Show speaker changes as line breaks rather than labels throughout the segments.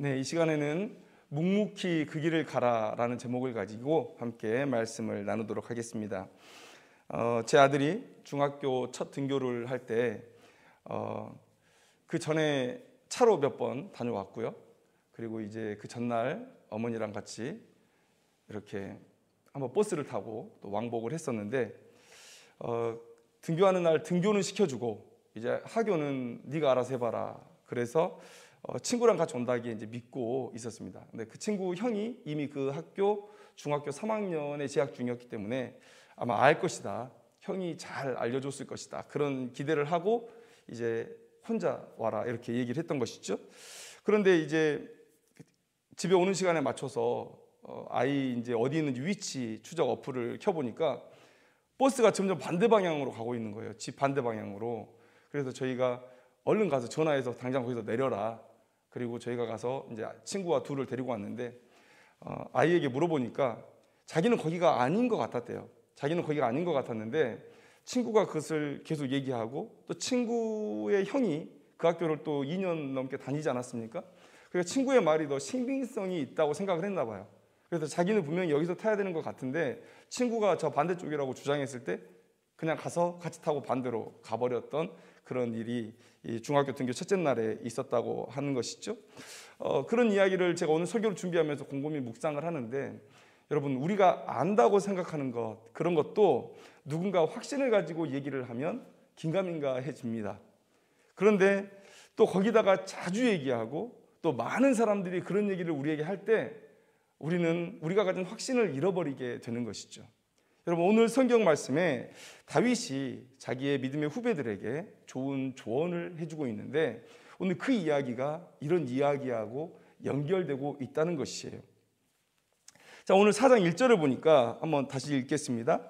네, 이 시간에는 묵묵히 그 길을 가라라는 제목을 가지고 함께 말씀을 나누도록 하겠습니다. 제 아들이 중학교 첫 등교를 할 때 그 전에 차로 몇 번 다녀왔고요. 그리고 이제 그 전날 어머니랑 같이 이렇게 한번 버스를 타고 또 왕복을 했었는데 등교하는 날 등교는 시켜주고 이제 하교는 네가 알아서 해봐라. 그래서 친구랑 같이 온다기에 이제 믿고 있었습니다. 근데 그 친구 형이 이미 그 학교 중학교 3학년에 재학 중이었기 때문에 아마 알 것이다. 형이 잘 알려줬을 것이다. 그런 기대를 하고 이제 혼자 와라 이렇게 얘기를 했던 것이죠. 그런데 이제 집에 오는 시간에 맞춰서 아이 이제 어디 있는지 위치 추적 어플을 켜보니까 버스가 점점 반대 방향으로 가고 있는 거예요. 집 반대 방향으로. 그래서 저희가 얼른 가서 전화해서 당장 거기서 내려라. 그리고 저희가 가서 이제 친구와 둘을 데리고 왔는데 아이에게 물어보니까 자기는 거기가 아닌 것 같았대요. 자기는 거기가 아닌 것 같았는데 친구가 그것을 계속 얘기하고 또 친구의 형이 그 학교를 또 2년 넘게 다니지 않았습니까? 그래서 친구의 말이 더 신빙성이 있다고 생각을 했나 봐요. 그래서 자기는 분명히 여기서 타야 되는 것 같은데 친구가 저 반대쪽이라고 주장했을 때 그냥 가서 같이 타고 반대로 가버렸던 그런 일이 이 중학교 등교 첫째 날에 있었다고 하는 것이죠. 그런 이야기를 제가 오늘 설교를 준비하면서 곰곰이 묵상을 하는데 여러분, 우리가 안다고 생각하는 것, 그런 것도 누군가 확신을 가지고 얘기를 하면 긴가민가해집니다. 그런데 또 거기다가 자주 얘기하고 또 많은 사람들이 그런 얘기를 우리에게 할 때 우리는 우리가 가진 확신을 잃어버리게 되는 것이죠. 여러분, 오늘 성경 말씀에 다윗이 자기의 믿음의 후배들에게 좋은 조언을 해주고 있는데 오늘 그 이야기가 이런 이야기하고 연결되고 있다는 것이에요. 자, 오늘 4장 1절을 보니까 한번 다시 읽겠습니다.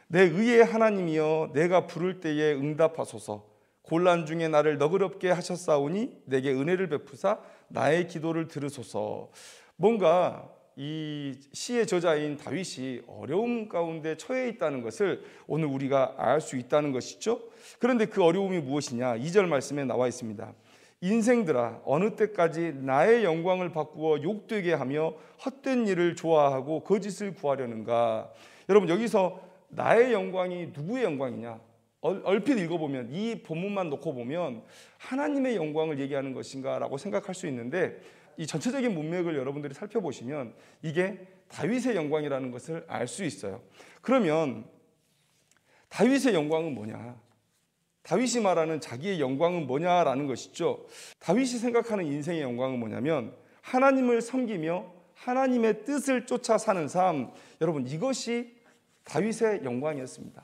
내 의의 하나님이여 내가 부를 때에 응답하소서. 곤란 중에 나를 너그럽게 하셨사오니 내게 은혜를 베푸사 나의 기도를 들으소서. 뭔가 이 시의 저자인 다윗이 어려움 가운데 처해 있다는 것을 오늘 우리가 알 수 있다는 것이죠. 그런데 그 어려움이 무엇이냐? 2절 말씀에 나와 있습니다. 인생들아 어느 때까지 나의 영광을 바꾸어 욕되게 하며 헛된 일을 좋아하고 거짓을 구하려는가? 여러분, 여기서 나의 영광이 누구의 영광이냐? 얼핏 읽어보면 이 본문만 놓고 보면 하나님의 영광을 얘기하는 것인가 라고 생각할 수 있는데 이 전체적인 문맥을 여러분들이 살펴보시면 이게 다윗의 영광이라는 것을 알 수 있어요. 그러면 다윗의 영광은 뭐냐? 다윗이 말하는 자기의 영광은 뭐냐라는 것이죠. 다윗이 생각하는 인생의 영광은 뭐냐면 하나님을 섬기며 하나님의 뜻을 쫓아 사는 삶. 여러분, 이것이 다윗의 영광이었습니다.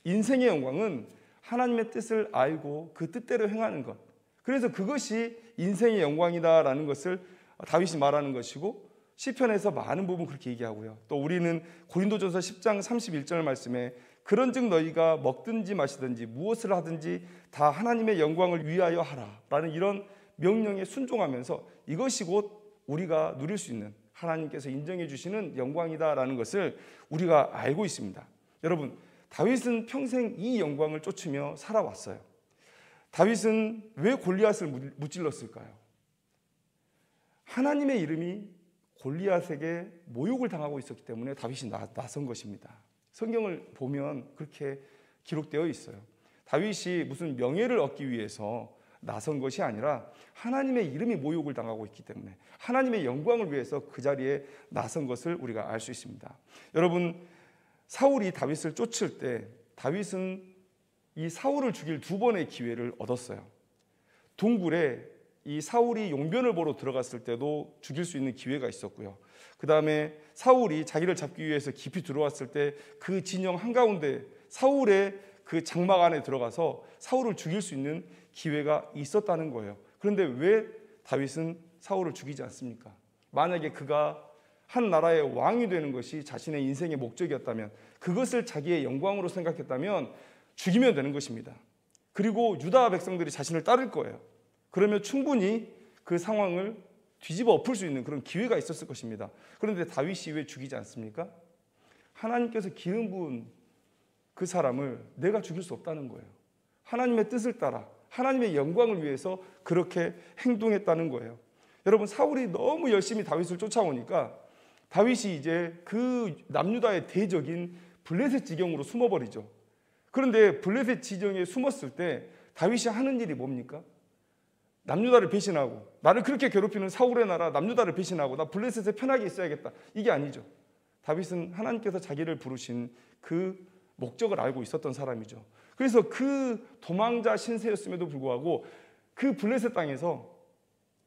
인생의 영광은 하나님의 뜻을 알고 그 뜻대로 행하는 것. 그래서 그것이 인생의 영광이다라는 것을 다윗이 말하는 것이고 시편에서 많은 부분 그렇게 얘기하고요. 또 우리는 고린도전서 10장 31절 말씀에 그런즉 너희가 먹든지 마시든지 무엇을 하든지 다 하나님의 영광을 위하여 하라라는 이런 명령에 순종하면서 이것이 곧 우리가 누릴 수 있는 하나님께서 인정해 주시는 영광이다라는 것을 우리가 알고 있습니다. 여러분, 다윗은 평생 이 영광을 쫓으며 살아왔어요. 다윗은 왜 골리앗을 무찔렀을까요? 하나님의 이름이 골리앗에게 모욕을 당하고 있었기 때문에 다윗이 나선 것입니다. 성경을 보면 그렇게 기록되어 있어요. 다윗이 무슨 명예를 얻기 위해서 나선 것이 아니라 하나님의 이름이 모욕을 당하고 있기 때문에 하나님의 영광을 위해서 그 자리에 나선 것을 우리가 알 수 있습니다. 여러분, 사울이 다윗을 쫓을 때 다윗은 이 사울을 죽일 2번의 기회를 얻었어요. 동굴에 이 사울이 용변을 보러 들어갔을 때도 죽일 수 있는 기회가 있었고요. 그 다음에 사울이 자기를 잡기 위해서 깊이 들어왔을 때 그 진영 한가운데 사울의 그 장막 안에 들어가서 사울을 죽일 수 있는 기회가 있었다는 거예요. 그런데 왜 다윗은 사울을 죽이지 않습니까? 만약에 그가 한 나라의 왕이 되는 것이 자신의 인생의 목적이었다면, 그것을 자기의 영광으로 생각했다면 죽이면 되는 것입니다. 그리고 유다 백성들이 자신을 따를 거예요. 그러면 충분히 그 상황을 뒤집어 엎을 수 있는 그런 기회가 있었을 것입니다. 그런데 다윗이 왜 죽이지 않습니까? 하나님께서 기름 부은 그 사람을 내가 죽일 수 없다는 거예요. 하나님의 뜻을 따라 하나님의 영광을 위해서 그렇게 행동했다는 거예요. 여러분, 사울이 너무 열심히 다윗을 쫓아오니까 다윗이 이제 그 남유다의 대적인 블레셋 지경으로 숨어버리죠. 그런데 블레셋 지경에 숨었을 때 다윗이 하는 일이 뭡니까? 남유다를 배신하고, 나를 그렇게 괴롭히는 사울의 나라 남유다를 배신하고 나 블레셋에 편하게 있어야겠다, 이게 아니죠. 다윗은 하나님께서 자기를 부르신 그 목적을 알고 있었던 사람이죠. 그래서 그 도망자 신세였음에도 불구하고 그 블레셋 땅에서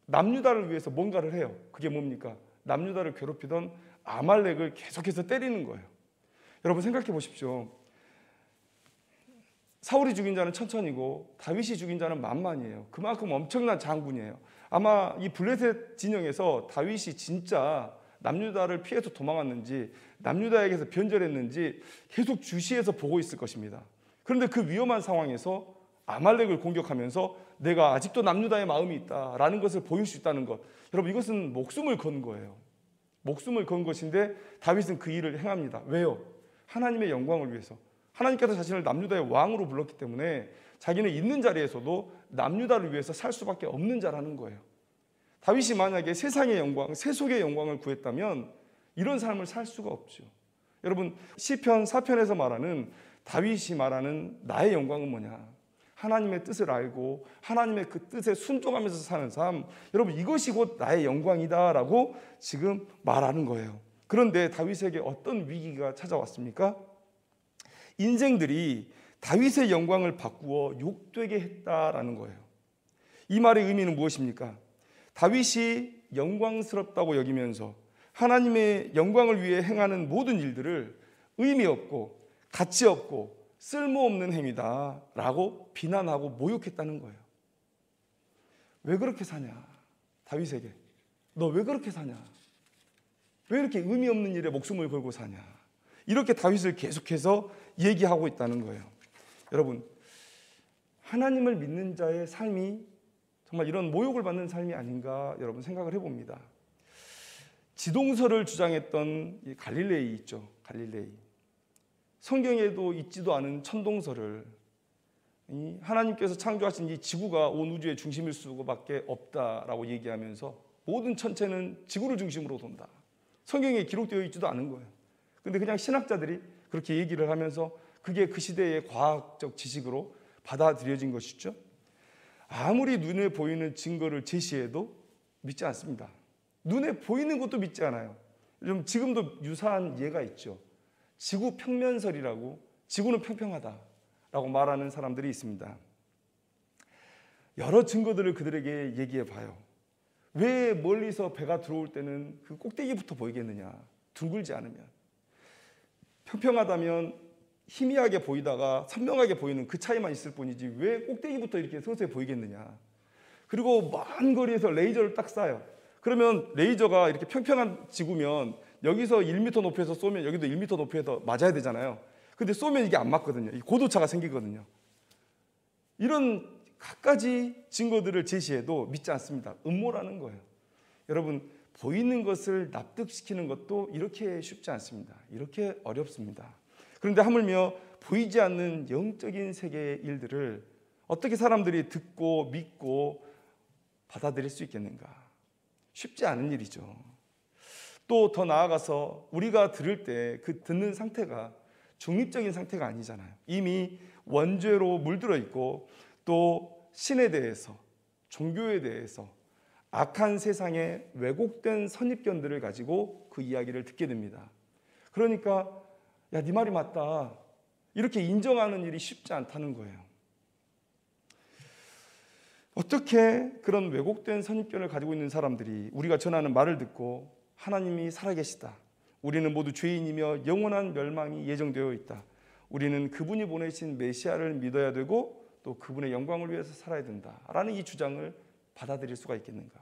남유다를 위해서 뭔가를 해요. 그게 뭡니까? 남유다를 괴롭히던 아말렉을 계속해서 때리는 거예요. 여러분, 생각해 보십시오. 사울이 죽인 자는 천천이고 다윗이 죽인 자는 만만이에요. 그만큼 엄청난 장군이에요. 아마 이 블레셋 진영에서 다윗이 진짜 남유다를 피해서 도망왔는지 남유다에게서 변절했는지 계속 주시해서 보고 있을 것입니다. 그런데 그 위험한 상황에서 아말렉을 공격하면서 내가 아직도 남유다의 마음이 있다라는 것을 보일 수 있다는 것, 여러분, 이것은 목숨을 건 거예요. 목숨을 건 것인데 다윗은 그 일을 행합니다. 왜요? 하나님의 영광을 위해서. 하나님께서 자신을 남유다의 왕으로 불렀기 때문에 자기는 있는 자리에서도 남유다를 위해서 살 수밖에 없는 자라는 거예요. 다윗이 만약에 세상의 영광, 세속의 영광을 구했다면 이런 삶을 살 수가 없죠. 여러분, 시편 4편에서 말하는 다윗이 말하는 나의 영광은 뭐냐? 하나님의 뜻을 알고 하나님의 그 뜻에 순종하면서 사는 삶, 여러분, 이것이 곧 나의 영광이다라고 지금 말하는 거예요. 그런데 다윗에게 어떤 위기가 찾아왔습니까? 인생들이 다윗의 영광을 바꾸어 욕되게 했다라는 거예요. 이 말의 의미는 무엇입니까? 다윗이 영광스럽다고 여기면서 하나님의 영광을 위해 행하는 모든 일들을 의미 없고 가치 없고 쓸모없는 행위다라고 비난하고 모욕했다는 거예요. 왜 그렇게 사냐? 다윗에게 너 왜 그렇게 사냐? 왜 이렇게 의미 없는 일에 목숨을 걸고 사냐? 이렇게 다윗을 계속해서 얘기하고 있다는 거예요. 여러분, 하나님을 믿는 자의 삶이 정말 이런 모욕을 받는 삶이 아닌가 여러분 생각을 해봅니다. 지동설을 주장했던 이 갈릴레이 있죠. 갈릴레이. 성경에도 있지도 않은 천동설을, 하나님께서 창조하신 이 지구가 온 우주의 중심일 수밖에 없다라고 얘기하면서 모든 천체는 지구를 중심으로 돈다. 성경에 기록되어 있지도 않은 거예요. 근데 그냥 신학자들이 그렇게 얘기를 하면서 그게 그 시대의 과학적 지식으로 받아들여진 것이죠. 아무리 눈에 보이는 증거를 제시해도 믿지 않습니다. 눈에 보이는 것도 믿지 않아요. 좀 지금도 유사한 예가 있죠. 지구 평면설이라고, 지구는 평평하다라고 말하는 사람들이 있습니다. 여러 증거들을 그들에게 얘기해 봐요. 왜 멀리서 배가 들어올 때는 그 꼭대기부터 보이겠느냐? 둥글지 않으면. 평평하다면 희미하게 보이다가 선명하게 보이는 그 차이만 있을 뿐이지 왜 꼭대기부터 이렇게 서서히 보이겠느냐? 그리고 먼 거리에서 레이저를 딱 쏴요. 그러면 레이저가 이렇게 평평한 지구면 여기서 1m 높이에서 쏘면 여기도 1m 높이에서 맞아야 되잖아요. 근데 쏘면 이게 안 맞거든요. 고도차가 생기거든요. 이런 갖가지 증거들을 제시해도 믿지 않습니다. 음모라는 거예요. 여러분, 보이는 것을 납득시키는 것도 이렇게 쉽지 않습니다. 이렇게 어렵습니다. 그런데 하물며 보이지 않는 영적인 세계의 일들을 어떻게 사람들이 듣고 믿고 받아들일 수 있겠는가? 쉽지 않은 일이죠. 또 더 나아가서 우리가 들을 때 그 듣는 상태가 중립적인 상태가 아니잖아요. 이미 원죄로 물들어 있고 또 신에 대해서, 종교에 대해서 악한 세상의 왜곡된 선입견들을 가지고 그 이야기를 듣게 됩니다. 그러니까 야, 네 말이 맞다, 이렇게 인정하는 일이 쉽지 않다는 거예요. 어떻게 그런 왜곡된 선입견을 가지고 있는 사람들이 우리가 전하는 말을 듣고 하나님이 살아계시다, 우리는 모두 죄인이며 영원한 멸망이 예정되어 있다, 우리는 그분이 보내신 메시아를 믿어야 되고 또 그분의 영광을 위해서 살아야 된다라는 이 주장을 받아들일 수가 있겠는가?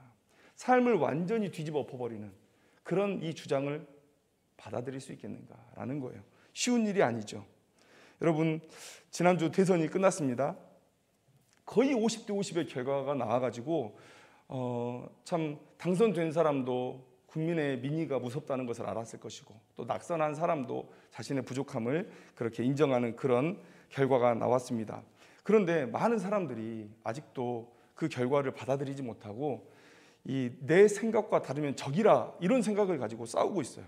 삶을 완전히 뒤집어 엎어버리는 그런 이 주장을 받아들일 수 있겠는가라는 거예요. 쉬운 일이 아니죠. 여러분, 지난주 대선이 끝났습니다. 거의 50대 50의 결과가 나와가지고 참 당선된 사람도 국민의 민의가 무섭다는 것을 알았을 것이고 또 낙선한 사람도 자신의 부족함을 그렇게 인정하는 그런 결과가 나왔습니다. 그런데 많은 사람들이 아직도 그 결과를 받아들이지 못하고 이 내 생각과 다르면 적이라 이런 생각을 가지고 싸우고 있어요.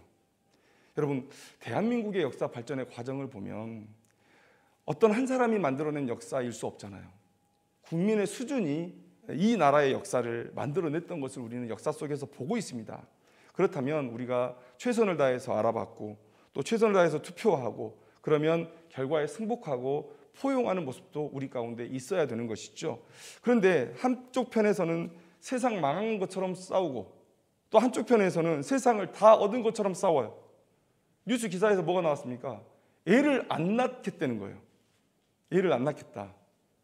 여러분, 대한민국의 역사 발전의 과정을 보면 어떤 한 사람이 만들어낸 역사일 수 없잖아요. 국민의 수준이 이 나라의 역사를 만들어냈던 것을 우리는 역사 속에서 보고 있습니다. 그렇다면 우리가 최선을 다해서 알아봤고 또 최선을 다해서 투표하고 그러면 결과에 승복하고 포용하는 모습도 우리 가운데 있어야 되는 것이죠. 그런데 한쪽 편에서는 세상 망한 것처럼 싸우고 또 한쪽 편에서는 세상을 다 얻은 것처럼 싸워요. 뉴스 기사에서 뭐가 나왔습니까? 애를 안 낳겠다는 거예요. 애를 안 낳겠다.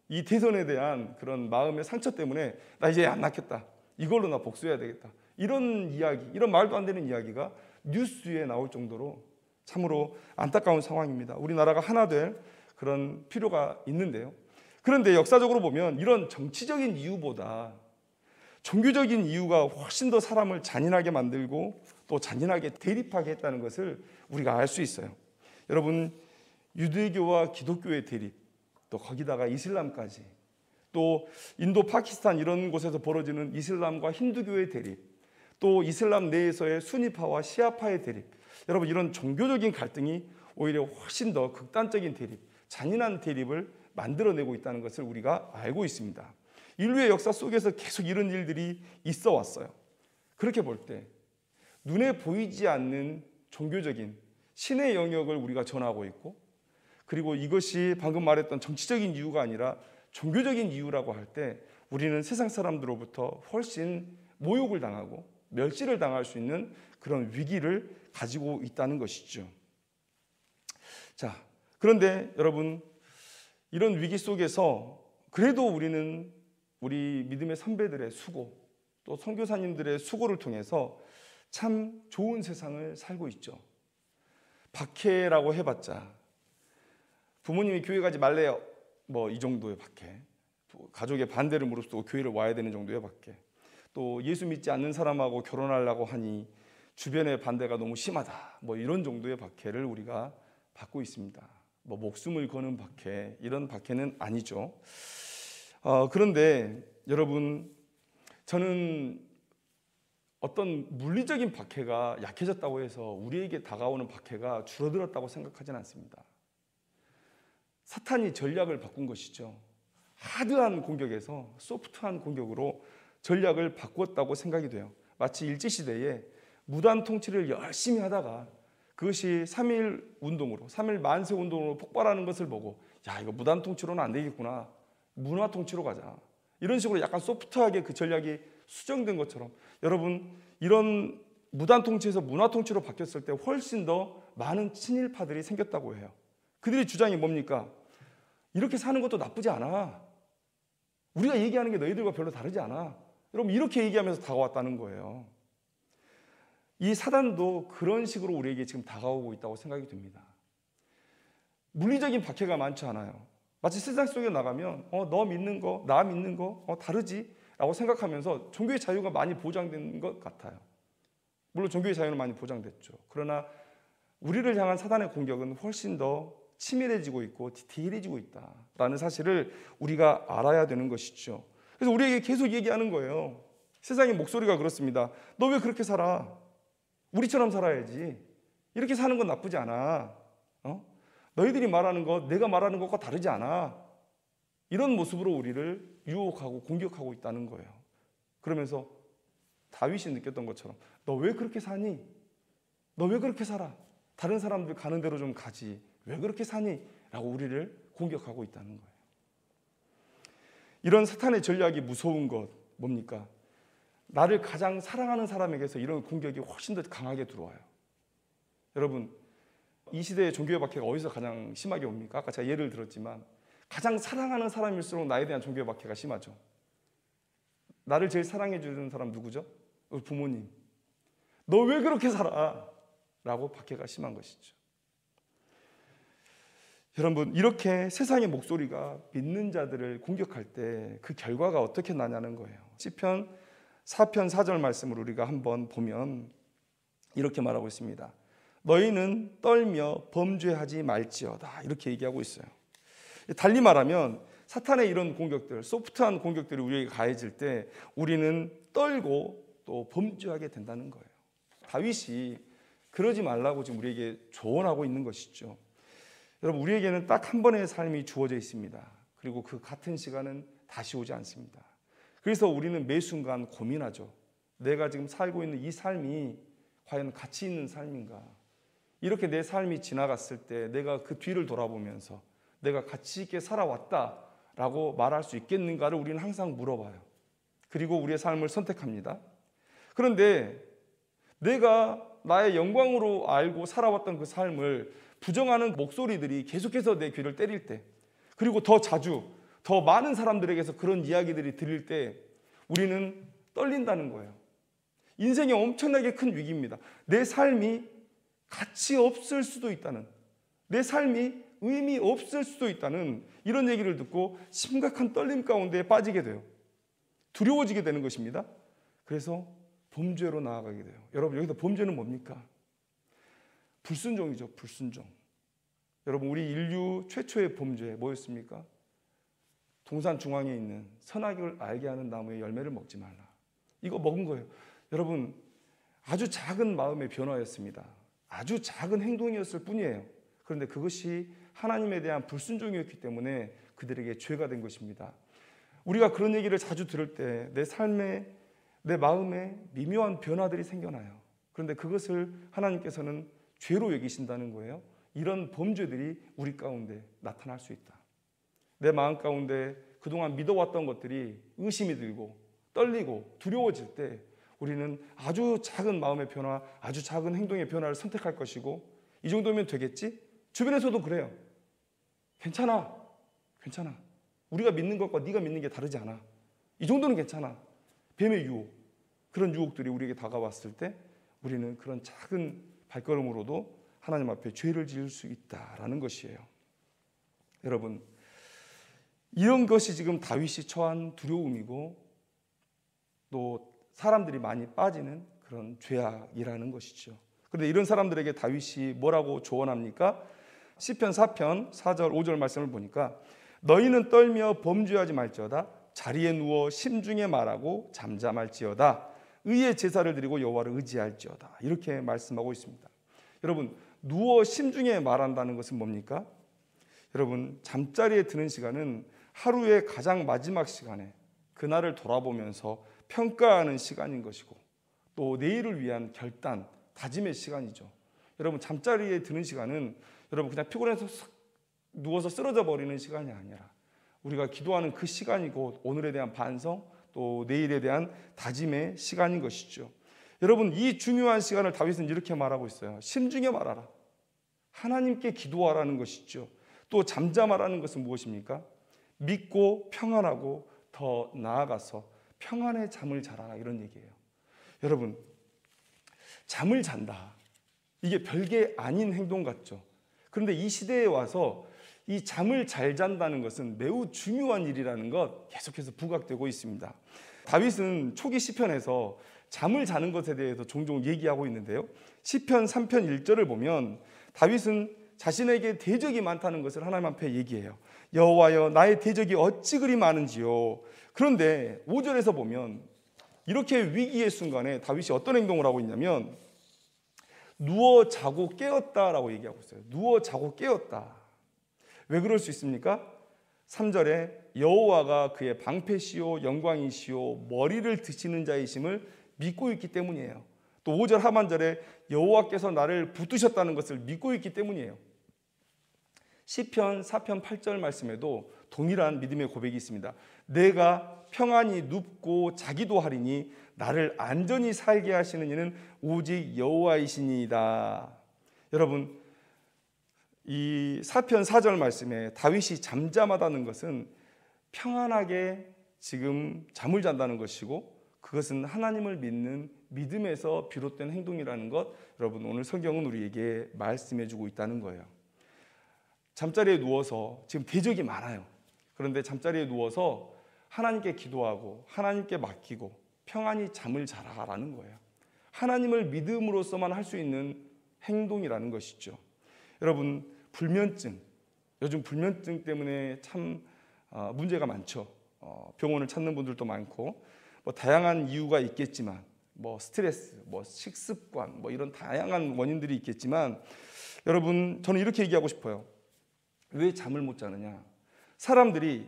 이 대선에 대한 그런 마음의 상처 때문에 나 이제 애 안 낳겠다. 이걸로 나 복수해야 되겠다. 이런 이야기, 이런 말도 안 되는 이야기가 뉴스에 나올 정도로 참으로 안타까운 상황입니다. 우리나라가 하나 될 그런 필요가 있는데요. 그런데 역사적으로 보면 이런 정치적인 이유보다 종교적인 이유가 훨씬 더 사람을 잔인하게 만들고 또 잔인하게 대립하게 했다는 것을 우리가 알 수 있어요. 여러분, 유대교와 기독교의 대립, 또 거기다가 이슬람까지, 또 인도, 파키스탄 이런 곳에서 벌어지는 이슬람과 힌두교의 대립, 또 이슬람 내에서의 수니파와 시아파의 대립, 여러분 이런 종교적인 갈등이 오히려 훨씬 더 극단적인 대립, 잔인한 대립을 만들어내고 있다는 것을 우리가 알고 있습니다. 인류의 역사 속에서 계속 이런 일들이 있어 왔어요. 그렇게 볼 때 눈에 보이지 않는 종교적인 신의 영역을 우리가 전하고 있고, 그리고 이것이 방금 말했던 정치적인 이유가 아니라 종교적인 이유라고 할 때 우리는 세상 사람들로부터 훨씬 모욕을 당하고 멸시를 당할 수 있는 그런 위기를 가지고 있다는 것이죠. 자, 그런데 여러분, 이런 위기 속에서 그래도 우리는 우리 믿음의 선배들의 수고, 또 선교사님들의 수고를 통해서 참 좋은 세상을 살고 있죠. 박해라고 해봤자 부모님이 교회 가지 말래요, 뭐 이 정도의 박해, 가족의 반대를 무릅쓰고 교회를 와야 되는 정도의 박해, 또 예수 믿지 않는 사람하고 결혼하려고 하니 주변의 반대가 너무 심하다, 뭐 이런 정도의 박해를 우리가 받고 있습니다. 뭐 목숨을 거는 박해, 이런 박해는 아니죠. 그런데 여러분, 저는 어떤 물리적인 박해가 약해졌다고 해서 우리에게 다가오는 박해가 줄어들었다고 생각하지는 않습니다. 사탄이 전략을 바꾼 것이죠. 하드한 공격에서 소프트한 공격으로 전략을 바꾸었다고 생각이 돼요. 마치 일제시대에 무단 통치를 열심히 하다가 그것이 3.1 운동으로, 3.1 만세 운동으로 폭발하는 것을 보고 야, 이거 무단 통치로는 안 되겠구나, 문화 통치로 가자, 이런 식으로 약간 소프트하게 그 전략이 수정된 것처럼 여러분, 이런 무단 통치에서 문화 통치로 바뀌었을 때 훨씬 더 많은 친일파들이 생겼다고 해요. 그들의 주장이 뭡니까? 이렇게 사는 것도 나쁘지 않아. 우리가 얘기하는 게 너희들과 별로 다르지 않아. 여러분, 이렇게 얘기하면서 다가왔다는 거예요. 이 사단도 그런 식으로 우리에게 지금 다가오고 있다고 생각이 듭니다. 물리적인 박해가 많지 않아요. 마치 세상 속에 나가면 너 믿는 거, 나 믿는 거 다르지? 라고 생각하면서 종교의 자유가 많이 보장된 것 같아요. 물론 종교의 자유는 많이 보장됐죠. 그러나 우리를 향한 사단의 공격은 훨씬 더 치밀해지고 있고 디테일해지고 있다라는 사실을 우리가 알아야 되는 것이죠. 그래서 우리에게 계속 얘기하는 거예요. 세상의 목소리가 그렇습니다. 너 왜 그렇게 살아? 우리처럼 살아야지. 이렇게 사는 건 나쁘지 않아. 너희들이 말하는 것, 내가 말하는 것과 다르지 않아. 이런 모습으로 우리를 유혹하고 공격하고 있다는 거예요. 그러면서 다윗이 느꼈던 것처럼 너 왜 그렇게 사니? 너 왜 그렇게 살아? 다른 사람들 가는 대로 좀 가지. 왜 그렇게 사니? 라고 우리를 공격하고 있다는 거예요. 이런 사탄의 전략이 무서운 것 뭡니까? 나를 가장 사랑하는 사람에게서 이런 공격이 훨씬 더 강하게 들어와요. 여러분, 이 시대의 종교의 박해가 어디서 가장 심하게 옵니까? 아까 제가 예를 들었지만 가장 사랑하는 사람일수록 나에 대한 종교의 박해가 심하죠. 나를 제일 사랑해 주는 사람 누구죠? 우리 부모님. 너 왜 그렇게 살아? 라고 박해가 심한 것이죠. 여러분, 이렇게 세상의 목소리가 믿는 자들을 공격할 때 그 결과가 어떻게 나냐는 거예요. 시편 4편 4절 말씀을 우리가 한번 보면 이렇게 말하고 있습니다. 너희는 떨며 범죄하지 말지어다, 이렇게 얘기하고 있어요. 달리 말하면 사탄의 이런 공격들, 소프트한 공격들이 우리에게 가해질 때 우리는 떨고 또 범죄하게 된다는 거예요. 다윗이 그러지 말라고 지금 우리에게 조언하고 있는 것이죠. 여러분, 우리에게는 딱 한 번의 삶이 주어져 있습니다. 그리고 그 같은 시간은 다시 오지 않습니다. 그래서 우리는 매 순간 고민하죠. 내가 지금 살고 있는 이 삶이 과연 가치 있는 삶인가? 이렇게 내 삶이 지나갔을 때 내가 그 뒤를 돌아보면서 내가 가치 있게 살아왔다라고 말할 수 있겠는가를 우리는 항상 물어봐요. 그리고 우리의 삶을 선택합니다. 그런데 내가 나의 영광으로 알고 살아왔던 그 삶을 부정하는 목소리들이 계속해서 내 귀를 때릴 때, 그리고 더 자주 더 많은 사람들에게서 그런 이야기들이 들릴 때 우리는 떨린다는 거예요. 인생이 엄청나게 큰 위기입니다. 내 삶이 가치 없을 수도 있다는, 내 삶이 의미 없을 수도 있다는 이런 얘기를 듣고 심각한 떨림 가운데 빠지게 돼요. 두려워지게 되는 것입니다. 그래서 범죄로 나아가게 돼요. 여러분, 여기서 범죄는 뭡니까? 불순종이죠. 불순종. 여러분, 우리 인류 최초의 범죄 뭐였습니까? 동산 중앙에 있는 선악을 알게 하는 나무의 열매를 먹지 말라. 이거 먹은 거예요. 여러분, 아주 작은 마음의 변화였습니다. 아주 작은 행동이었을 뿐이에요. 그런데 그것이 하나님에 대한 불순종이었기 때문에 그들에게 죄가 된 것입니다. 우리가 그런 얘기를 자주 들을 때 내 삶에, 내 마음에 미묘한 변화들이 생겨나요. 그런데 그것을 하나님께서는 죄로 여기신다는 거예요. 이런 범죄들이 우리 가운데 나타날 수 있다. 내 마음 가운데 그동안 믿어왔던 것들이 의심이 들고 떨리고 두려워질 때 우리는 아주 작은 마음의 변화, 아주 작은 행동의 변화를 선택할 것이고, 이 정도면 되겠지? 주변에서도 그래요. 괜찮아. 괜찮아. 우리가 믿는 것과 네가 믿는 게 다르지 않아. 이 정도는 괜찮아. 뱀의 유혹, 그런 유혹들이 우리에게 다가왔을 때 우리는 그런 작은 발걸음으로도 하나님 앞에 죄를 지을 수 있다라는 것이에요. 여러분, 이런 것이 지금 다윗이 처한 두려움이고 또 사람들이 많이 빠지는 그런 죄악이라는 것이죠. 그런데 이런 사람들에게 다윗이 뭐라고 조언합니까? 시편 4편 4절 5절 말씀을 보니까 너희는 떨며 범죄하지 말지어다. 자리에 누워 심중에 말하고 잠잠할지어다. 의의 제사를 드리고 여호와를 의지할지어다. 이렇게 말씀하고 있습니다. 여러분, 누워 심중에 말한다는 것은 뭡니까? 여러분, 잠자리에 드는 시간은 하루의 가장 마지막 시간에 그날을 돌아보면서 평가하는 시간인 것이고 또 내일을 위한 결단, 다짐의 시간이죠. 여러분, 잠자리에 드는 시간은 여러분 그냥 피곤해서 누워서 쓰러져 버리는 시간이 아니라 우리가 기도하는 그 시간이고 오늘에 대한 반성, 또 내일에 대한 다짐의 시간인 것이죠. 여러분, 이 중요한 시간을 다윗은 이렇게 말하고 있어요. 심중에 말하라. 하나님께 기도하라는 것이죠. 또 잠잠하라는 것은 무엇입니까? 믿고 평안하고 더 나아가서 평안의 잠을 자라, 이런 얘기예요. 여러분, 잠을 잔다. 이게 별게 아닌 행동 같죠. 그런데 이 시대에 와서 이 잠을 잘 잔다는 것은 매우 중요한 일이라는 것 계속해서 부각되고 있습니다. 다윗은 초기 시편에서 잠을 자는 것에 대해서 종종 얘기하고 있는데요. 시편 3편 1절을 보면 다윗은 자신에게 대적이 많다는 것을 하나님 앞에 얘기해요. 여호와여, 나의 대적이 어찌 그리 많은지요. 그런데 5절에서 보면 이렇게 위기의 순간에 다윗이 어떤 행동을 하고 있냐면 누워 자고 깨었다라고 얘기하고 있어요. 누워 자고 깨었다. 왜 그럴 수 있습니까? 3절에 여호와가 그의 방패시요 영광이시요 머리를 드시는 자이심을 믿고 있기 때문이에요. 또 5절 하반절에 여호와께서 나를 붙드셨다는 것을 믿고 있기 때문이에요. 시편 4편 8절 말씀에도 동일한 믿음의 고백이 있습니다. 내가 평안히 눕고 자기도 하리니 나를 안전히 살게 하시는 이는 오직 여호와이시니이다. 여러분, 이 사편 4절 말씀에 다윗이 잠잠하다는 것은 평안하게 지금 잠을 잔다는 것이고 그것은 하나님을 믿는 믿음에서 비롯된 행동이라는 것, 여러분 오늘 성경은 우리에게 말씀해 주고 있다는 거예요. 잠자리에 누워서 지금 대적이 많아요. 그런데 잠자리에 누워서 하나님께 기도하고 하나님께 맡기고 평안히 잠을 자라라는 거예요. 하나님을 믿음으로써만 할 수 있는 행동이라는 것이죠. 여러분, 불면증, 요즘 불면증 때문에 참 문제가 많죠. 병원을 찾는 분들도 많고 뭐 다양한 이유가 있겠지만 뭐 스트레스, 뭐 식습관, 뭐 이런 다양한 원인들이 있겠지만 여러분 저는 이렇게 얘기하고 싶어요. 왜 잠을 못 자느냐? 사람들이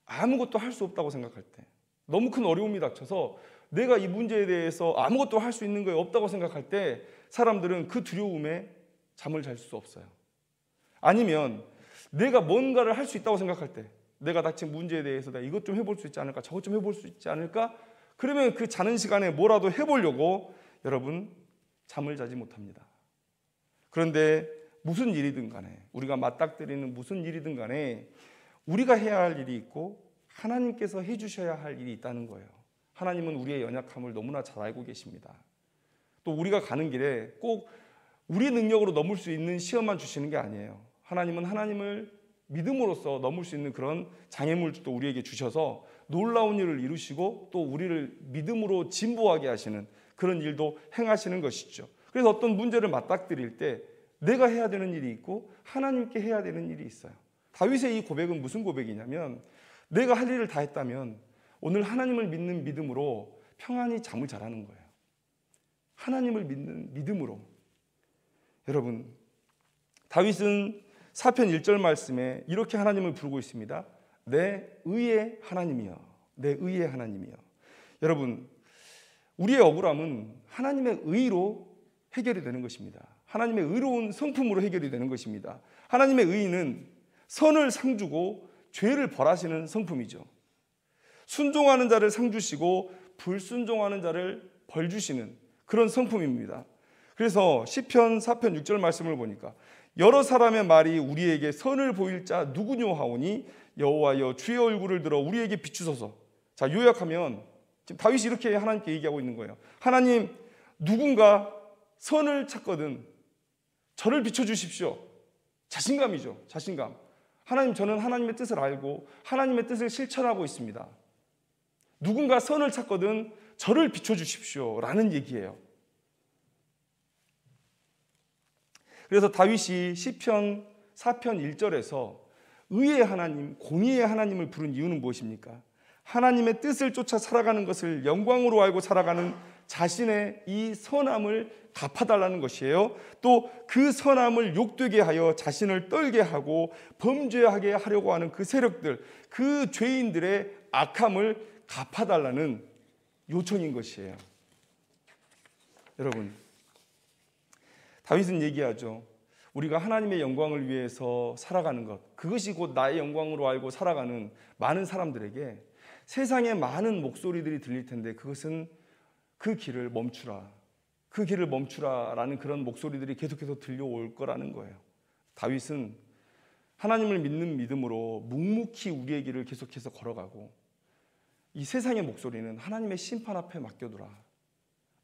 아무것도 할 수 없다고 생각할 때, 너무 큰 어려움이 닥쳐서 내가 이 문제에 대해서 아무것도 할 수 있는 게 없다고 생각할 때 사람들은 그 두려움에 잠을 잘 수 없어요. 아니면 내가 뭔가를 할 수 있다고 생각할 때, 내가 닥친 문제에 대해서 내가 이것 좀 해볼 수 있지 않을까, 저것 좀 해볼 수 있지 않을까, 그러면 그 자는 시간에 뭐라도 해보려고 여러분 잠을 자지 못합니다. 그런데 무슨 일이든 간에, 우리가 맞닥뜨리는 무슨 일이든 간에 우리가 해야 할 일이 있고 하나님께서 해주셔야 할 일이 있다는 거예요. 하나님은 우리의 연약함을 너무나 잘 알고 계십니다. 또 우리가 가는 길에 꼭 우리 능력으로 넘을 수 있는 시험만 주시는 게 아니에요. 하나님은 하나님을 믿음으로써 넘을 수 있는 그런 장애물도 우리에게 주셔서 놀라운 일을 이루시고 또 우리를 믿음으로 진보하게 하시는 그런 일도 행하시는 것이죠. 그래서 어떤 문제를 맞닥뜨릴 때 내가 해야 되는 일이 있고 하나님께 해야 되는 일이 있어요. 다윗의 이 고백은 무슨 고백이냐면, 내가 할 일을 다 했다면 오늘 하나님을 믿는 믿음으로 평안히 잠을 자라는 거예요. 하나님을 믿는 믿음으로. 여러분, 다윗은 시편 1절 말씀에 이렇게 하나님을 부르고 있습니다. 내 의의 하나님이여, 내 의의 하나님이여. 여러분, 우리의 억울함은 하나님의 의로 해결이 되는 것입니다. 하나님의 의로운 성품으로 해결이 되는 것입니다. 하나님의 의는 선을 상 주고 죄를 벌하시는 성품이죠. 순종하는 자를 상 주시고 불순종하는 자를 벌 주시는 그런 성품입니다. 그래서 시편 4편 6절 말씀을 보니까 여러 사람의 말이 우리에게 선을 보일 자 누구뇨 하오니 여호와여 주의 얼굴을 들어 우리에게 비추소서. 자, 요약하면 지금 다윗이 이렇게 하나님께 얘기하고 있는 거예요. 하나님, 누군가 선을 찾거든 저를 비춰주십시오. 자신감이죠. 자신감. 하나님, 저는 하나님의 뜻을 알고 하나님의 뜻을 실천하고 있습니다. 누군가 선을 찾거든 저를 비춰주십시오 라는 얘기예요. 그래서 다윗이 시편 4편 1절에서 의의 하나님, 공의의 하나님을 부른 이유는 무엇입니까? 하나님의 뜻을 쫓아 살아가는 것을 영광으로 알고 살아가는 자신의 이 선함을 갚아달라는 것이에요. 또 그 선함을 욕되게 하여 자신을 떨게 하고 범죄하게 하려고 하는 그 세력들, 그 죄인들의 악함을 갚아달라는 요청인 것이에요. 여러분, 다윗은 얘기하죠. 우리가 하나님의 영광을 위해서 살아가는 것, 그것이 곧 나의 영광으로 알고 살아가는 많은 사람들에게 세상에 많은 목소리들이 들릴 텐데 그것은 그 길을 멈추라, 그 길을 멈추라라는 그런 목소리들이 계속해서 들려올 거라는 거예요. 다윗은 하나님을 믿는 믿음으로 묵묵히 우리의 길을 계속해서 걸어가고, 이 세상의 목소리는 하나님의 심판 앞에 맡겨두라.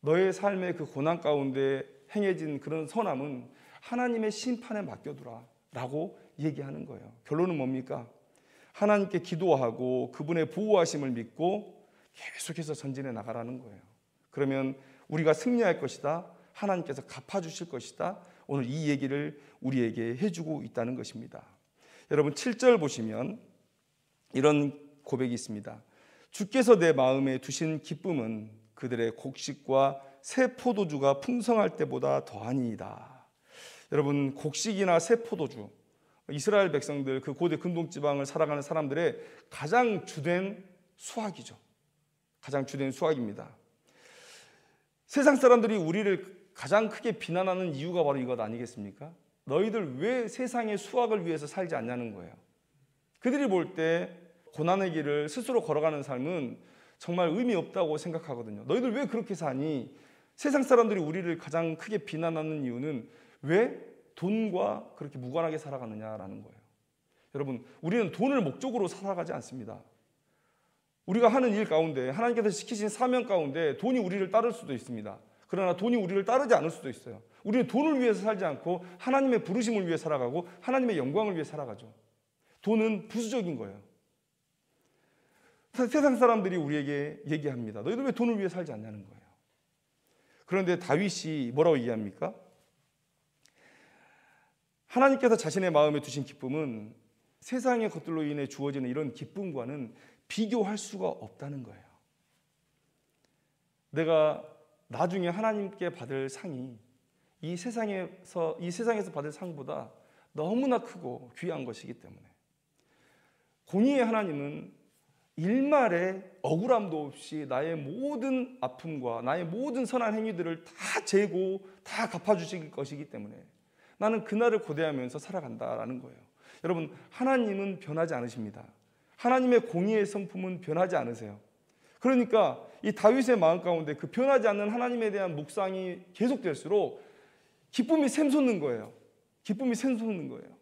너의 삶의 그 고난 가운데 행해진 그런 선함은 하나님의 심판에 맡겨두라 라고 얘기하는 거예요. 결론은 뭡니까? 하나님께 기도하고 그분의 보호하심을 믿고 계속해서 전진해 나가라는 거예요. 그러면 우리가 승리할 것이다, 하나님께서 갚아주실 것이다, 오늘 이 얘기를 우리에게 해주고 있다는 것입니다. 여러분, 7절 보시면 이런 고백이 있습니다. 주께서 내 마음에 두신 기쁨은 그들의 곡식과 새 포도주가 풍성할 때보다 더하니이다. 여러분, 곡식이나 새 포도주, 이스라엘 백성들, 그 고대 근동지방을 살아가는 사람들의 가장 주된 수확이죠. 가장 주된 수확입니다. 세상 사람들이 우리를 가장 크게 비난하는 이유가 바로 이것 아니겠습니까? 너희들 왜 세상의 수확을 위해서 살지 않냐는 거예요. 그들이 볼 때 고난의 길을 스스로 걸어가는 삶은 정말 의미 없다고 생각하거든요. 너희들 왜 그렇게 사니? 세상 사람들이 우리를 가장 크게 비난하는 이유는 왜 돈과 그렇게 무관하게 살아가느냐라는 거예요. 여러분, 우리는 돈을 목적으로 살아가지 않습니다. 우리가 하는 일 가운데, 하나님께서 시키신 사명 가운데 돈이 우리를 따를 수도 있습니다. 그러나 돈이 우리를 따르지 않을 수도 있어요. 우리는 돈을 위해서 살지 않고 하나님의 부르심을 위해 살아가고 하나님의 영광을 위해 살아가죠. 돈은 부수적인 거예요. 세상 사람들이 우리에게 얘기합니다. 너희들 왜 돈을 위해 살지 않냐는 거예요. 그런데 다윗이 뭐라고 얘기합니까? 하나님께서 자신의 마음에 두신 기쁨은 세상의 것들로 인해 주어지는 이런 기쁨과는 비교할 수가 없다는 거예요. 내가 나중에 하나님께 받을 상이 이 세상에서 받을 상보다 너무나 크고 귀한 것이기 때문에, 공의의 하나님은 일말의 억울함도 없이 나의 모든 아픔과 나의 모든 선한 행위들을 다 재고 다 갚아주실 것이기 때문에 나는 그날을 고대하면서 살아간다라는 거예요. 여러분, 하나님은 변하지 않으십니다. 하나님의 공의의 성품은 변하지 않으세요. 그러니까 이 다윗의 마음 가운데 그 변하지 않는 하나님에 대한 묵상이 계속될수록 기쁨이 샘솟는 거예요. 기쁨이 샘솟는 거예요.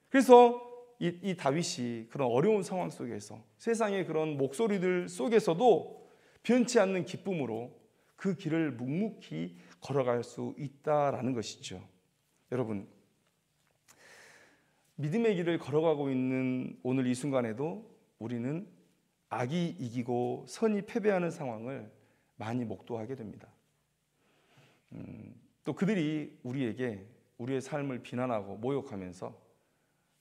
그래서 이 다윗이 그런 어려운 상황 속에서, 세상의 그런 목소리들 속에서도 변치 않는 기쁨으로 그 길을 묵묵히 걸어갈 수 있다라는 것이죠. 여러분, 믿음의 길을 걸어가고 있는 오늘 이 순간에도 우리는 악이 이기고 선이 패배하는 상황을 많이 목도하게 됩니다. 또 그들이 우리에게 우리의 삶을 비난하고 모욕하면서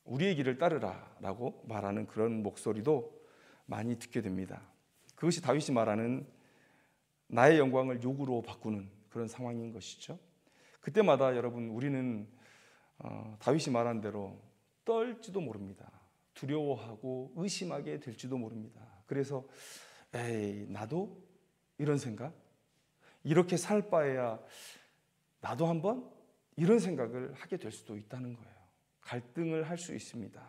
우리의 길을 따르라 라고 말하는 그런 목소리도 많이 듣게 됩니다. 그것이 다윗이 말하는 나의 영광을 욕으로 바꾸는 그런 상황인 것이죠. 그때마다 여러분, 우리는 다윗이 말한 대로 떨지도 모릅니다. 두려워하고 의심하게 될지도 모릅니다. 그래서 에이, 나도 이런 생각? 이렇게 살 바에야 나도 한번 이런 생각을 하게 될 수도 있다는 거예요. 갈등을 할 수 있습니다.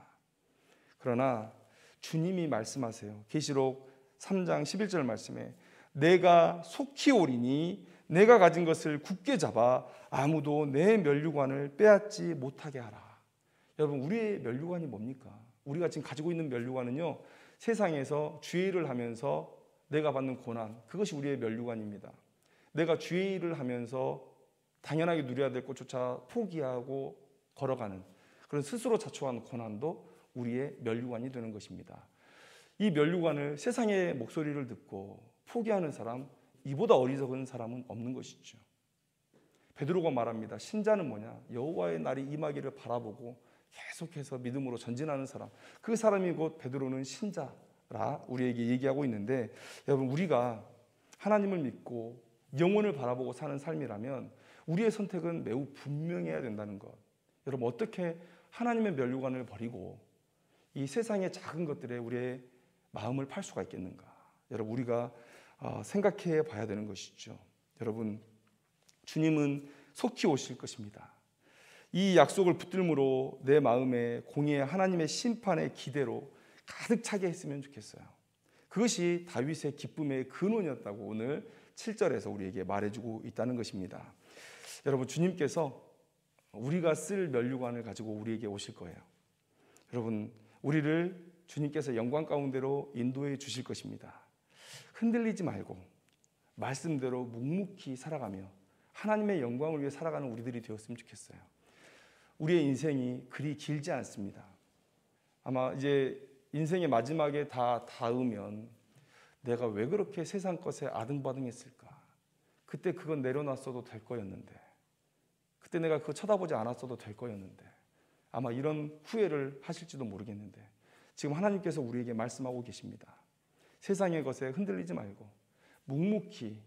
그러나 주님이 말씀하세요. 계시록 3장 11절 말씀에 내가 속히 오리니 내가 가진 것을 굳게 잡아 아무도 내 면류관을 빼앗지 못하게 하라. 여러분, 우리의 면류관이 뭡니까? 우리가 지금 가지고 있는 면류관은요, 세상에서 주의 일을 하면서 내가 받는 고난, 그것이 우리의 면류관입니다. 내가 주의 일을 하면서 당연하게 누려야 될 것조차 포기하고 걸어가는 그런 스스로 자초한 고난도 우리의 면류관이 되는 것입니다. 이 면류관을, 세상의 목소리를 듣고 포기하는 사람, 이보다 어리석은 사람은 없는 것이죠. 베드로가 말합니다. 신자는 뭐냐? 여호와의 날이 임하기를 바라보고 계속해서 믿음으로 전진하는 사람, 그 사람이 곧 베드로는 신자라 우리에게 얘기하고 있는데, 여러분, 우리가 하나님을 믿고 영혼을 바라보고 사는 삶이라면 우리의 선택은 매우 분명해야 된다는 것. 여러분, 어떻게 하나님의 면류관을 버리고 이 세상의 작은 것들에 우리의 마음을 팔 수가 있겠는가? 여러분, 우리가 생각해 봐야 되는 것이죠. 여러분, 주님은 속히 오실 것입니다. 이 약속을 붙들므로 내 마음에 공의의 하나님의 심판의 기대로 가득 차게 했으면 좋겠어요. 그것이 다윗의 기쁨의 근원이었다고 오늘 7절에서 우리에게 말해주고 있다는 것입니다. 여러분, 주님께서 우리가 쓸 면류관을 가지고 우리에게 오실 거예요. 여러분, 우리를 주님께서 영광 가운데로 인도해 주실 것입니다. 흔들리지 말고 말씀대로 묵묵히 살아가며 하나님의 영광을 위해 살아가는 우리들이 되었으면 좋겠어요. 우리의 인생이 그리 길지 않습니다. 아마 이제 인생의 마지막에 다 닿으면 내가 왜 그렇게 세상 것에 아등바등했을까? 그때 그건 내려놨어도 될 거였는데, 그때 내가 그거 쳐다보지 않았어도 될 거였는데, 아마 이런 후회를 하실지도 모르겠는데, 지금 하나님께서 우리에게 말씀하고 계십니다. 세상의 것에 흔들리지 말고 묵묵히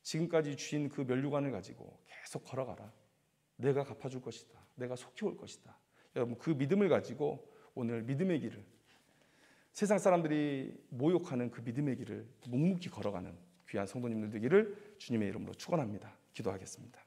지금까지 주신 그 면류관을 가지고 계속 걸어가라. 내가 갚아줄 것이다. 내가 속히 올 것이다. 여러분, 그 믿음을 가지고 오늘 믿음의 길을, 세상 사람들이 모욕하는 그 믿음의 길을 묵묵히 걸어가는 귀한 성도님들 되기를 주님의 이름으로 축원합니다. 기도하겠습니다.